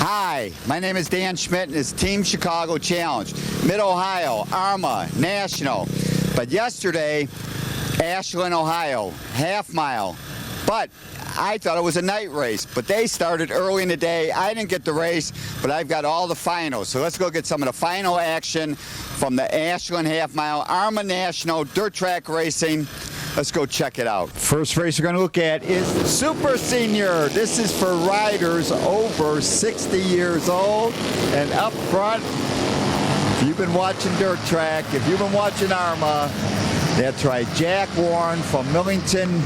Hi, my name is Dan Schmitt and it's Team Chicago Challenge. Mid-Ohio, AHRMA, National. But yesterday, Ashland, Ohio, half mile. But I thought it was a night race, but they started early in the day. I didn't get the race, but I've got all the finals. So let's go get some of the final action from the Ashland half mile, AHRMA National, dirt track racing. Let's go check it out. First race we're going to look at is Super Senior. This is for riders over 60 years old. And up front, if you've been watching dirt track, if you've been watching AHRMA, that's right, Jack Warren from Millington,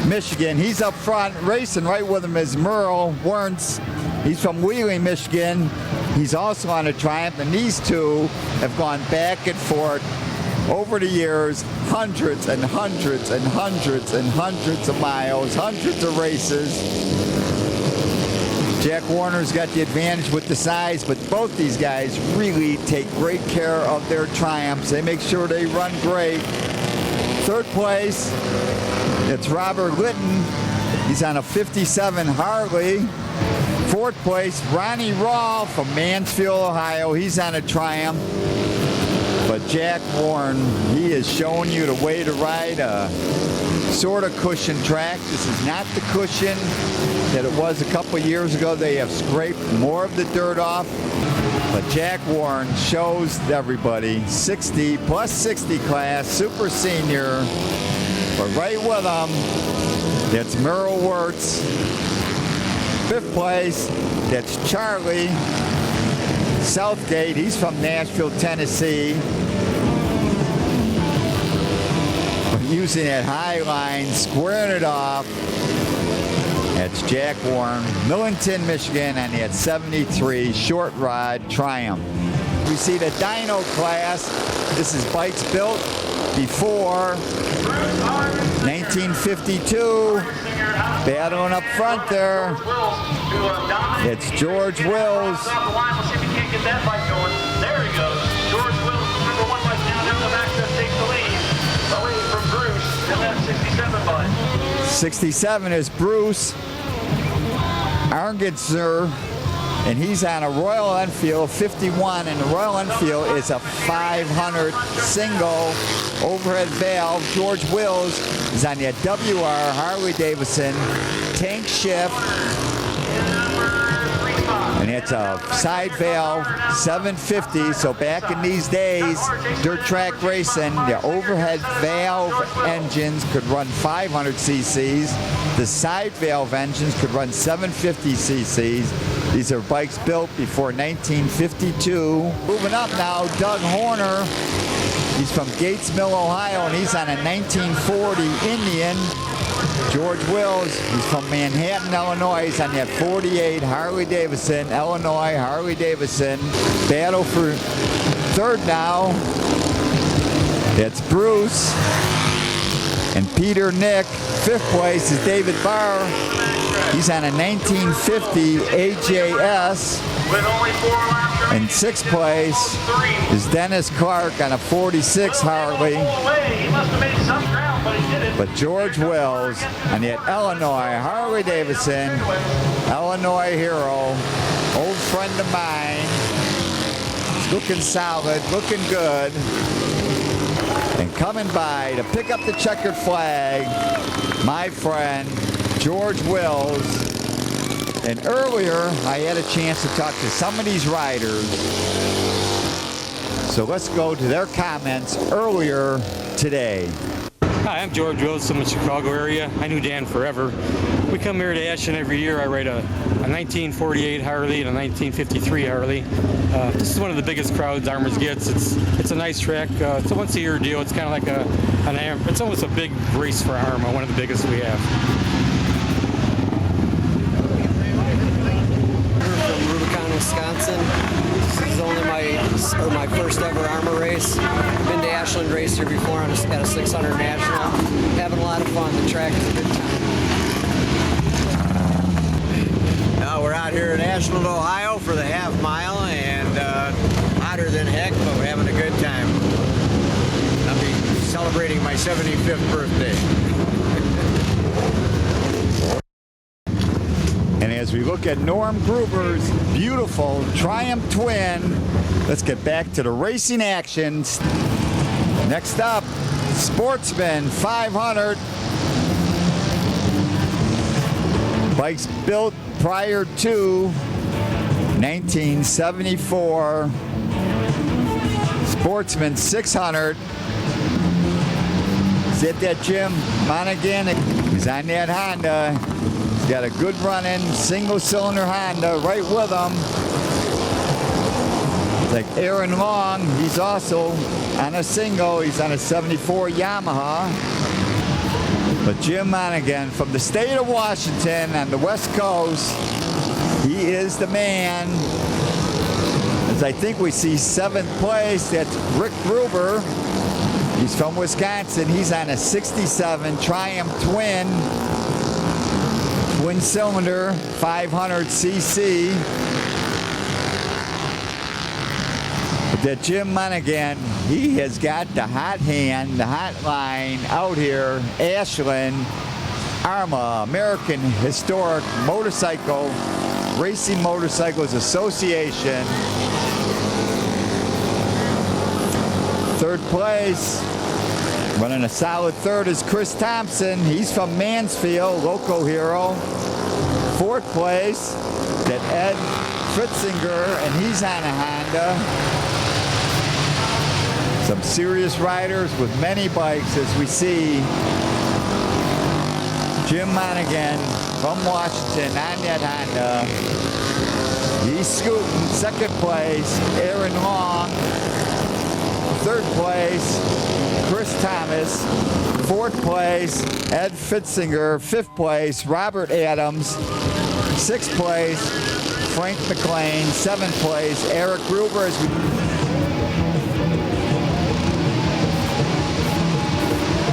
Michigan. He's up front. Racing right with him is Merle Wernz. He's from Wheeling, Michigan. He's also on a Triumph, and these two have gone back and forth over the years, hundreds and hundreds and hundreds and hundreds of miles, hundreds of races. Jack Warner's got the advantage with the size, but both these guys really take great care of their Triumphs. They make sure they run great. Third place, it's Robert Litton. He's on a 57 Harley. Fourth place, Ronnie Rawl from Mansfield, Ohio. He's on a Triumph. But Jack Warren, he is showing you the way to ride a sort of cushion track. This is not the cushion that it was a couple years ago. They have scraped more of the dirt off. But Jack Warren shows everybody 60 plus 60 class, Super Senior. But right with them, that's Merle Wernz. Fifth place, that's Charlie Southgate. He's from Nashville, Tennessee. Using that high line, squaring it off. That's Jack Warren, Millington, Michigan, and he had 73 short rod Triumph. We see the dyno class. This is bikes built before 1952. Battling up front there. It's George Wills. There he goes. George Wills, number one bike now down the back that takes the lead. Away from Bruce in that 67 bike. 67 is Bruce Arngitzer, and he's on a Royal Enfield 51, and the Royal Enfield is a 500 single overhead valve. George Wills is on the WR Harley Davidson tank shift, and it's a side valve 750. So back in these days, dirt track racing, the overhead valve engines could run 500 cc's. The side valve engines could run 750 cc's. These are bikes built before 1952. Moving up now, Doug Horner. He's from Gates Mill, Ohio, and he's on a 1940 Indian. George Wills, he's from Manhattan, Illinois. He's on that 48 Harley Davidson, Illinois Harley Davidson. Battle for third now. That's Bruce and Peter Nick. Fifth place is David Barr. He's on a 1950 AJS. With only 4 laps. And sixth place is Dennis Clark on a 46 Harley. He must have made some ground, but he did it. But George Wills on that Illinois Harley Davidson, Illinois hero, old friend of mine. He's looking solid, looking good. And coming by to pick up the checkered flag, my friend George Wills. And earlier, I had a chance to talk to some of these riders. So let's go to their comments earlier today. Hi, I'm George Wills from the Chicago area. I knew Dan forever. We come here to Ashland every year. I ride a 1948 Harley and a 1953 Harley. This is one of the biggest crowds AHRMA gets. It's a nice track. It's a once-a-year deal. It's kind of like it's almost a big race for AHRMA, one of the biggest we have. Wisconsin. This is only my first ever AHRMA race. Been to Ashland race here before at a 600 National. Having a lot of fun. The track is a good time. Now we're out here in Ashland, Ohio for the half mile, and hotter than heck, but we're having a good time. I'll be celebrating my 75th birthday. as we look at Norm Gruber's beautiful Triumph Twin. Let's get back to the racing actions. Next up, Sportsman 500. Bikes built prior to 1974. Sportsman 600. Is that Jim Monaghan? He's on that Honda. He's got a good running single-cylinder Honda right with him. It's like Aaron Long. He's also on a single. He's on a 74 Yamaha. But Jim Monaghan from the state of Washington on the West Coast, he is the man. As I think we see 7th place, that's Rick Gruber. He's from Wisconsin. He's on a 67 Triumph Twin cylinder, 500cc. But that Jim Monaghan, he has got the hot hand, the hot line out here. Ashland, AHRMA, American Historic Motorcycle Racing Motorcycles Association. 3rd place, running a solid 3rd is Chris Thompson. He's from Mansfield, local hero. 4th place, that Ed Fritzinger, and he's on a Honda. Some serious riders with many bikes as we see Jim Monaghan from Washington on that Honda. He's scooting. 2nd place, Aaron Long. 3rd place, Chris Thomas. 4th place, Ed Fitzinger. 5th place, Robert Adams. 6th place, Frank McLean. 7th place, Eric Gruber.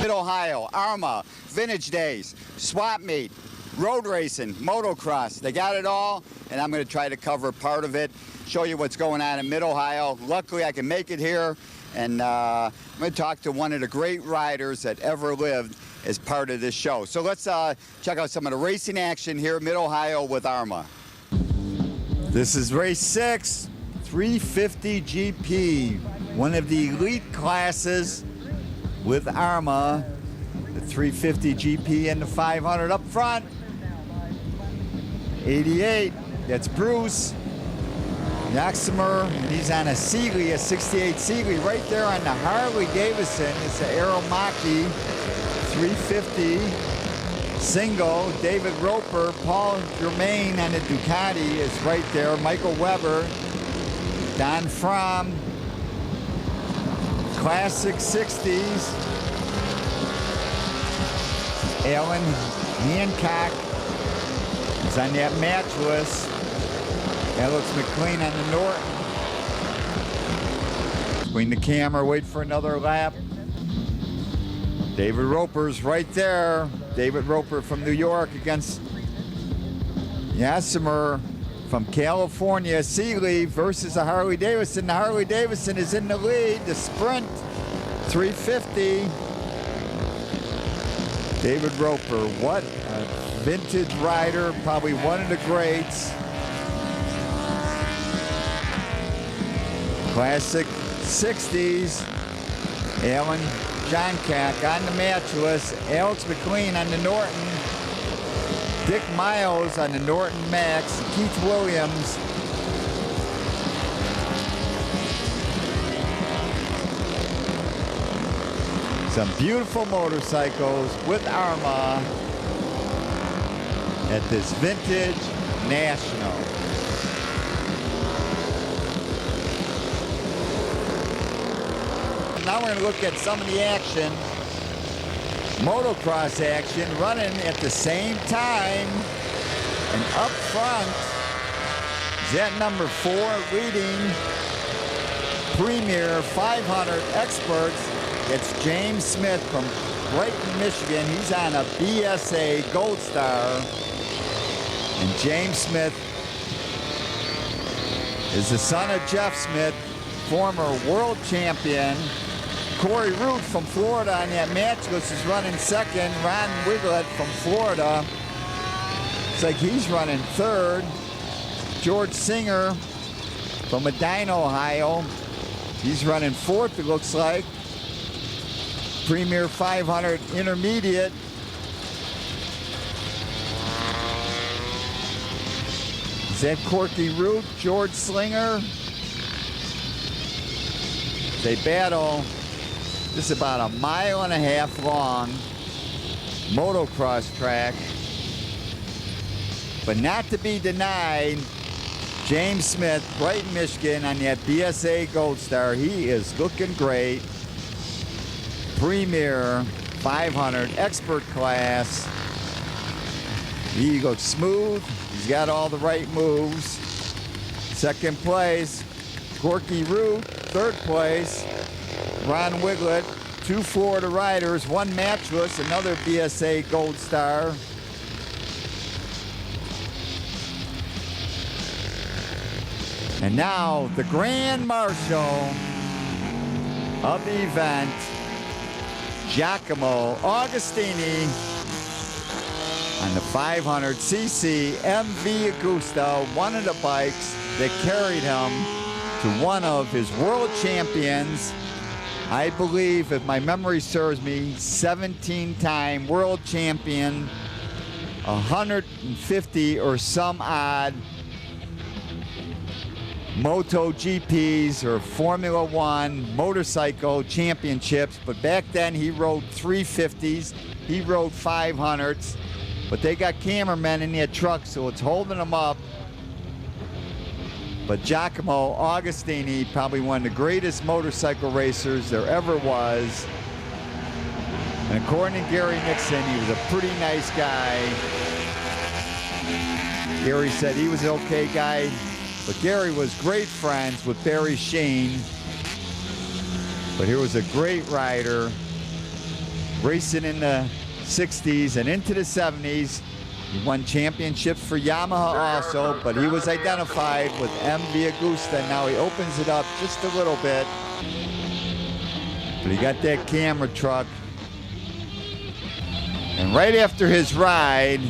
Mid-Ohio, AHRMA, Vintage Days, Swap Meet, Road Racing, Motocross. They got it all, and I'm going to try to cover part of it, show you what's going on in Mid-Ohio. Luckily, I can make it here, and I'm going to talk to one of the great riders that ever lived as part of this show. So let's check out some of the racing action here in Mid-Ohio with AHRMA. This is race 6, 350 GP, one of the elite classes with AHRMA. The 350 GP and the 500 up front. 88, that's Bruce Yaxamer, and he's on a Sealy, a 68 Sealy. Right there on the Harley Davidson, it's the Aeromaki 350 single. David Roper, Paul Germain on the Ducati is right there. Michael Weber, Don Fromm, Classic 60s. Alan Hancock is on that matchless. Alex McLean on the Norton. Between the camera, wait for another lap. David Roper's right there. David Roper from New York against Yassimer from California. Sealy versus the Harley Davidson. The Harley Davidson is in the lead. The Sprint 350. David Roper, what a vintage rider, probably one of the greats. Classic 60s. Alan Johncock on the matchless. Alex McLean on the Norton. Dick Miles on the Norton Max. Keith Williams. Some beautiful motorcycles with AHRMA at this Vintage National. Now we're going to look at some of the action, motocross action, running at the same time. And up front is that number 4 leading Premier 500 Experts. It's James Smith from Breckon, Michigan. He's on a BSA Gold Star. And James Smith is the son of Jeff Smith, former world champion. Corey Root from Florida on that matchless is running second. Ron Wiglet from Florida. Looks like he's running third. George Singer from Medina, Ohio. He's running fourth, it looks like. Premier 500 Intermediate. Is that Corky Root, George Slinger? They battle. This is about 1.5 miles long motocross track. But not to be denied, James Smith, Brighton, Michigan, on that BSA Gold Star. He is looking great. Premier 500 expert class. He looks smooth. He's got all the right moves. Second place, Corky Root. Third place, Ron Wiglet. 2 Florida riders, 1 matchless, another BSA Gold Star. And now the Grand Marshal of the event, Giacomo Agostini on the 500cc MV Agusta, one of the bikes that carried him to one of his world champions. I believe, if my memory serves me, 17-time world champion, 150 or some odd MotoGPs or Formula One motorcycle championships. But back then he rode 350s, he rode 500s, but they got cameramen in their truck, so it's holding them up. But Giacomo Agostini, probably one of the greatest motorcycle racers there ever was. And according to Gary Nixon, he was a pretty nice guy. Gary said he was an okay guy, but Gary was great friends with Barry Sheen. But he was a great rider, racing in the 60s and into the 70s. He won championships for Yamaha also, but he was identified with MV Agusta. Now he opens it up just a little bit. But he got that camera truck. And right after his ride,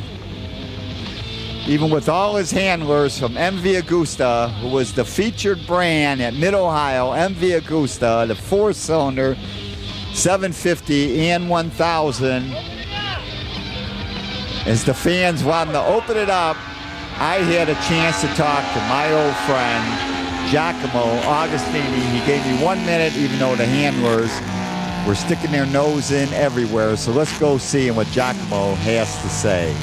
even with all his handlers from MV Agusta, who was the featured brand at Mid-Ohio, MV Agusta, the 4-cylinder 750 and 1000, as the fans wanted to open it up, I had a chance to talk to my old friend, Giacomo Agostini. He gave me 1 minute, even though the handlers were sticking their nose in everywhere. So let's go see what Giacomo has to say.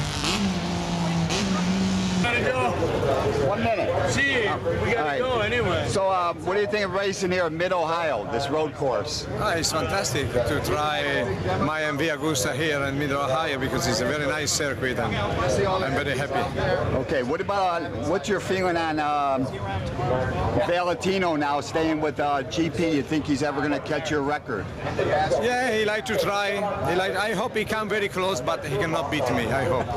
1 minute. See, we gotta go anyway. So what do you think of racing here in Mid-Ohio, this road course? It's fantastic to try my MV Agusta here in Mid-Ohio because it's a very nice circuit and I'm very happy. Okay, what about, what's your feeling on Valentino now staying with GP? You think he's ever going to catch your record? Yeah, he like to try. I hope he come very close, but he cannot beat me, I hope.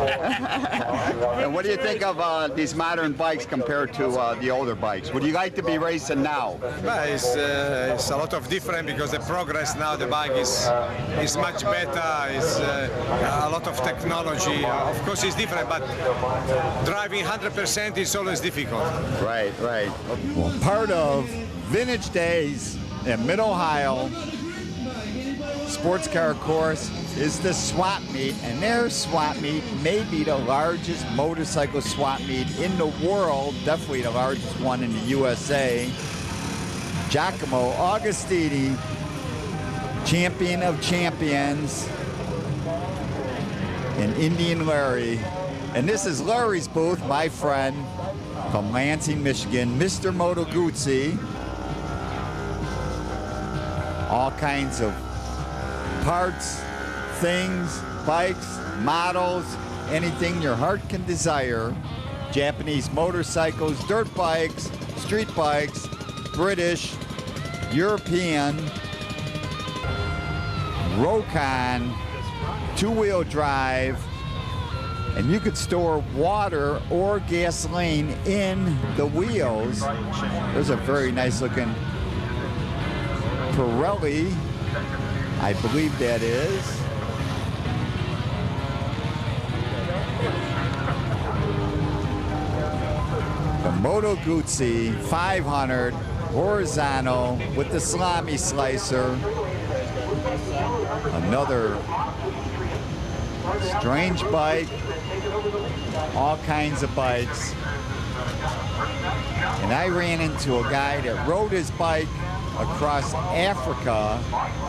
And what do you think of these modern bikes compared to the older bikes? Would you like to be racing now? Well, it's a lot of different because the progress now, the bike is much better. It's a lot of technology. Of course, it's different, but driving 100% is always difficult. Right, right. Well, part of Vintage Days in Mid-Ohio sports car course is the swap meet, and their swap meet may be the largest motorcycle swap meet in the world, definitely the largest one in the USA. Giacomo Agostini, champion of champions, and Indian Larry. And this is Larry's booth, my friend from Lansing, Michigan, Mr. Moto Guzzi. All kinds of parts, things, bikes, models, anything your heart can desire. Japanese motorcycles, dirt bikes, street bikes, British, European, Rokon, two-wheel drive, and you could store water or gasoline in the wheels. There's a very nice looking Pirelli, I believe that is. Moto Guzzi 500 horizontal with the salami slicer. Another strange bike, all kinds of bikes. And I ran into a guy that rode his bike across Africa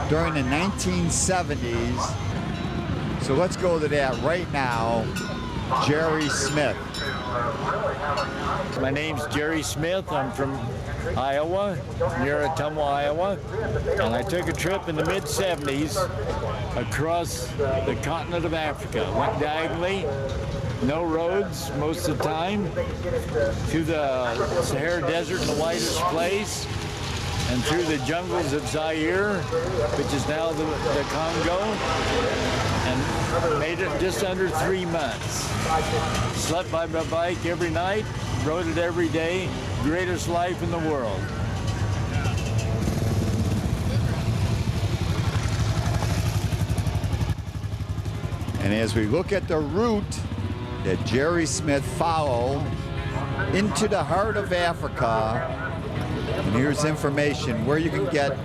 during the 1970s. So let's go to that right now. Jerry Smith. My name's Jerry Smith. I'm from Iowa, near Ottumwa, Iowa. And I took a trip in the mid-70s across the continent of Africa. Went diagonally, no roads most of the time, through the Sahara Desert in the widest place, and through the jungles of Zaire, which is now the Congo, and made it just under 3 months. Slept by my bike every night, rode it every day, greatest life in the world. And as we look at the route that Jerry Smith followed into the heart of Africa, and here's information where you can get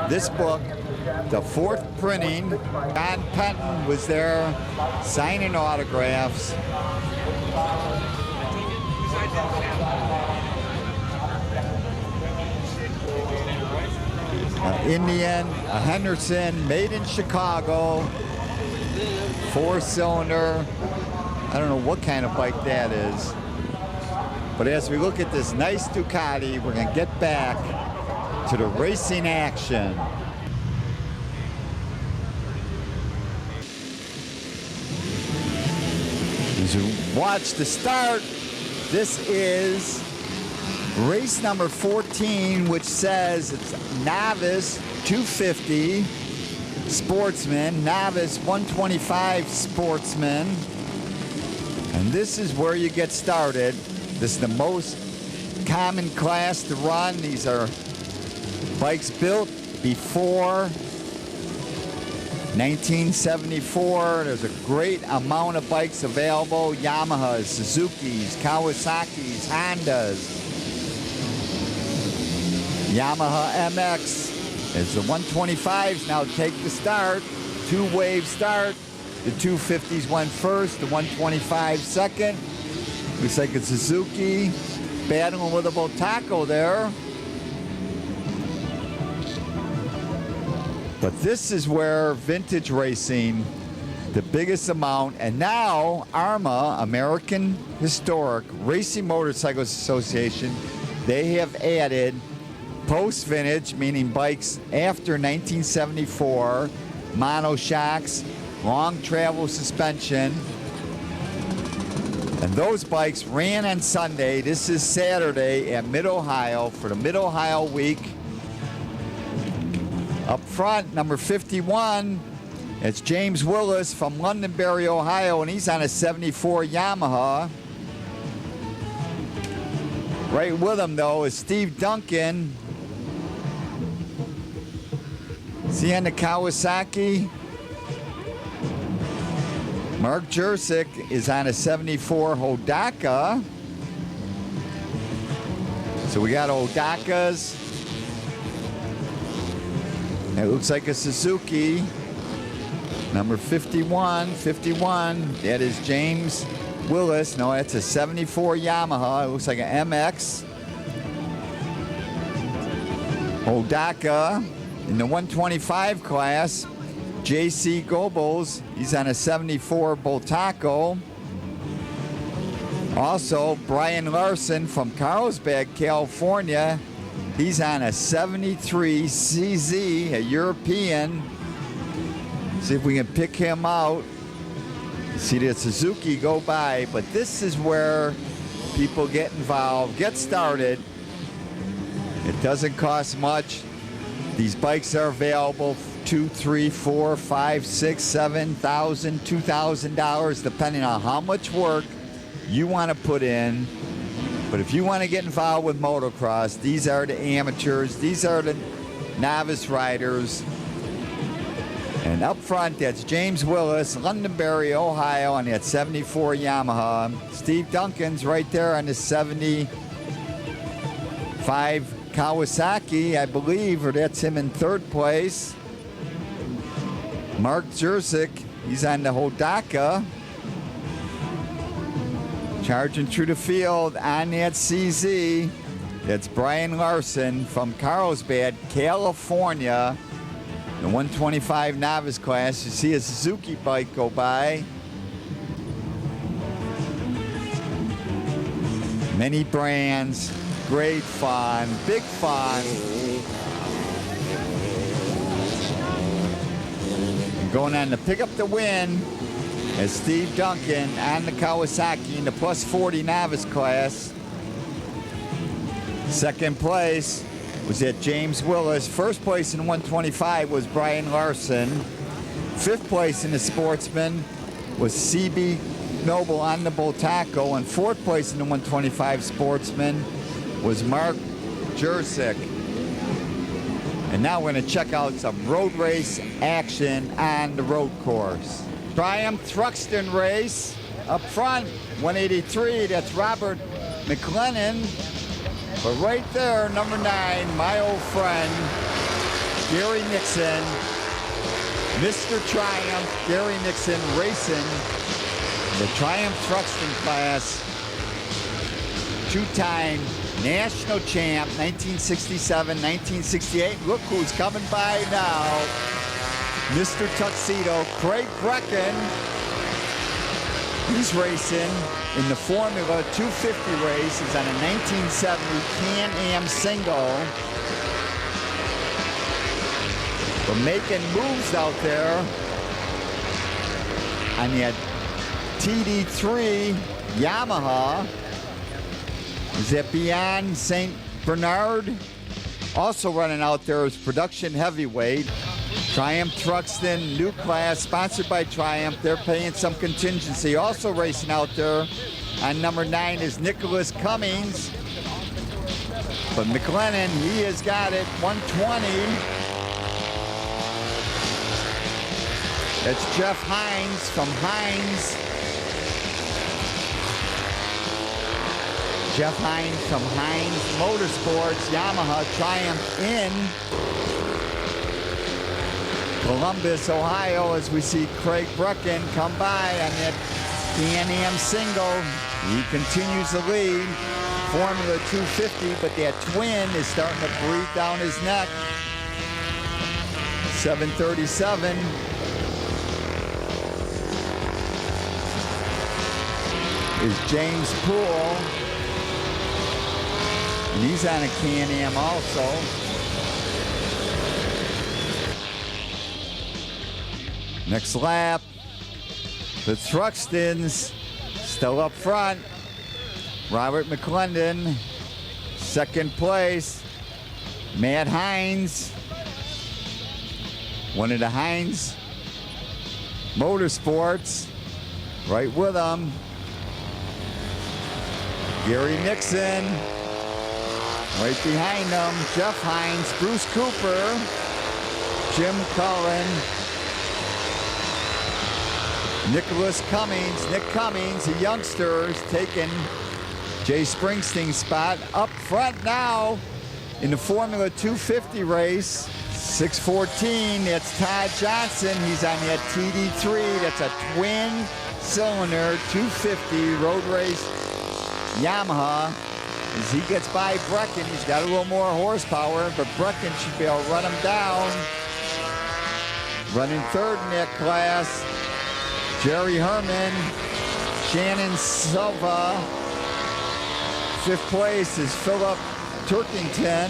this book, the 4th printing. John Penton was there signing autographs. Indian, a Henderson, made in Chicago, 4-cylinder. I don't know what kind of bike that is. But as we look at this nice Ducati, we're going to get back to the racing action. As you watch the start, this is race number 14, which says it's novice 250 sportsman, novice 125 sportsman. And this is where you get started. This is the most common class to run. These are bikes built before 1974. There's a great amount of bikes available. Yamahas, Suzuki's, Kawasaki's, Hondas. Yamaha MX as the 125s now take the start. 2-wave start. The 250s went first, the 125 second. Looks like it's Suzuki battling with a Botaco there. But this is where vintage racing, the biggest amount, and now AHRMA, American Historic Racing Motorcycles Association, they have added post-vintage, meaning bikes after 1974, monoshocks, long travel suspension. And those bikes ran on Sunday. This is Saturday at Mid-Ohio for the Mid-Ohio Week. Up front, number 51, it's James Willis from Londonderry, Ohio, and he's on a 74 Yamaha. Right with him, though, is Steve Duncan. Is he on the Kawasaki? Mark Jurczyk is on a 74 Hodaka. So we got Hodakas. It looks like a Suzuki. Number 51, that is James Willis. No, that's a 74 Yamaha. It looks like an MX. Hodaka in the 125 class. J.C. Goebbels, he's on a 74 Botaco. Also, Brian Larson from Carlsbad, California. He's on a 73 CZ, a European. See if we can pick him out. See the Suzuki go by, but this is where people get involved, get started. It doesn't cost much. These bikes are available $2,000, $3,000, $4,000, $5,000, $6,000, $7,000, $2,000, depending on how much work you want to put in. But if you want to get involved with motocross, these are the amateurs, these are the novice riders. And up front, that's James Willis, Londonderry, Ohio, on that 74 Yamaha. Steve Duncan's right there on the 70 5 Kawasaki, I believe, or that's him in 3rd place. Mark Jersic, he's on the Hodaka. Charging through the field on that CZ. That's Brian Larson from Carlsbad, California. The 125 novice class. You see a Suzuki bike go by. Many brands, great fun, big fun. And going on to pick up the win is Steve Duncan on the Kawasaki in the plus 40 novice class. 2nd place was at James Willis. 1st place in 125 was Brian Larson. 5th place in the sportsman was CB Noble on the Boltaco, and 4th place in the 125 sportsman was Mark Jersic. And now we're going to check out some road race action on the road course. Triumph Thruxton race up front, 183, that's Robert McLennan. But right there, number 9, my old friend, Gary Nixon, Mr. Triumph, Gary Nixon racing the Triumph Thruxton class, 2-time national champ, 1967, 1968. Look who's coming by now. Mr. Tuxedo, Craig Breckon. He's racing in the Formula 250 race. He's on a 1970 Can-Am single. We're making moves out there on the TD3 Yamaha. Is that beyond St. Bernard? Also running out there is production heavyweight. Triumph Thruxton, new class, sponsored by Triumph. They're paying some contingency. Also racing out there on number 9 is Nicholas Cummings. But McLennan, he has got it, 120. That's Jeff Hines from Hines. Jeff Hines from Hines Motorsports, Yamaha, Triumph in Columbus, Ohio, as we see Craig Brecken come by on that Can-Am single. He continues the lead. Formula 250, but that twin is starting to breathe down his neck. 737. Is James Poole. And he's on a Can-Am also. Next lap, the Thruxtons still up front. Robert McClendon, 2nd place. Matt Hines, one of the Hines Motorsports, right with him. Gary Nixon, right behind them. Jeff Hines, Bruce Cooper, Jim Cullen, Nicholas Cummings, Nick Cummings, a youngster, is taking Jay Springsteen's spot. Up front now in the Formula 250 race, 614, that's Todd Johnson. He's on that TD3. That's a twin cylinder 250 road race Yamaha. As he gets by Brecken, he's got a little more horsepower, but Brecken should be able to run him down. Running 3rd in that class, Jerry Herman, Shannon Silva. 5th place is Philip Turkington.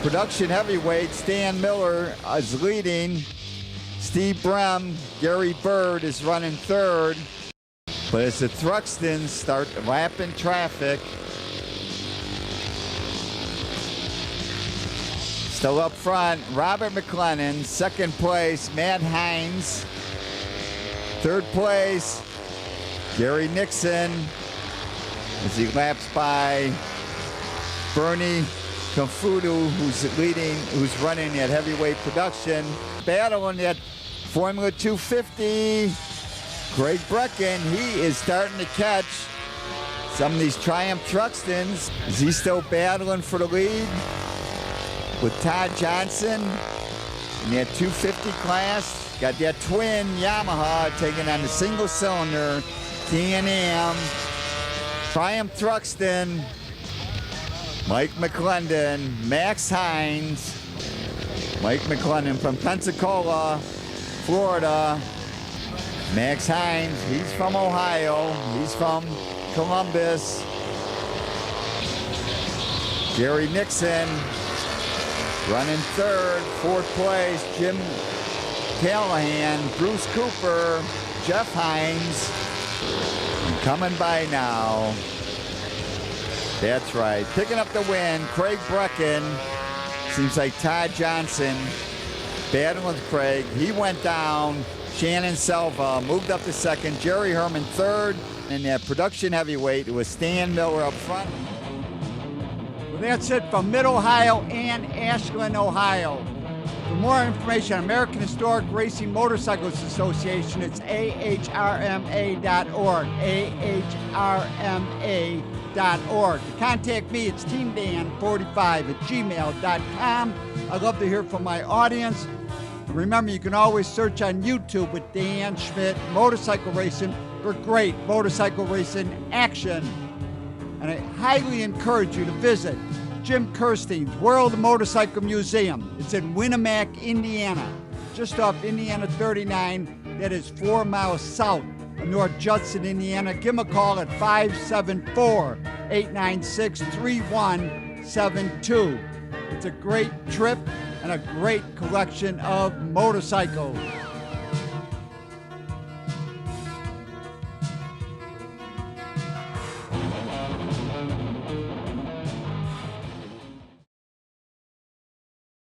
Production heavyweight, Stan Miller is leading. Steve Brem, Gary Bird is running 3rd. But as the Thruxtons start lapping traffic, still up front, Robert McLennan, 2nd place, Matt Hines. 3rd place, Gary Nixon, as he laps by Bernie Confudu, who's running at heavyweight production. Battling at Formula 250, Craig Brecken, he is starting to catch Some of these Triumph Truxtons, is he still battling for the lead with Todd Johnson in that 250 class? Got that twin Yamaha taking on the single cylinder Can-Am. Triumph Truxton, Mike McClendon, Max Hines. Mike McClendon from Pensacola, Florida. Max Hines, he's from Ohio. He's from Columbus. Jerry Nixon running third. Fourth place, Jim Callahan, Bruce Cooper, Jeff Hines. And coming by now, that's right, picking up the win, Craig Breckon. Seems like Todd Johnson battling with Craig. He went down. Shannon Selva moved up to second. Jerry Herman third. And that production heavyweight, it was Stan Miller up front. Well, that's it from Mid-Ohio and Ashland, Ohio. For more information on American Historic Racing Motorcycles Association, it's AHRMA.org. AHRMA.org. To contact me, it's teamdan45@gmail.com. I'd love to hear from my audience. Remember, you can always search on YouTube with Dan Schmitt Motorcycle Racing for great motorcycle racing action. And I highly encourage you to visit Jim Kirstein's World Motorcycle Museum. It's in Winnemac, Indiana, just off Indiana 39. That is 4 miles south of North Judson, Indiana. Give him a call at 574-896-3172. It's a great trip and a great collection of motorcycles.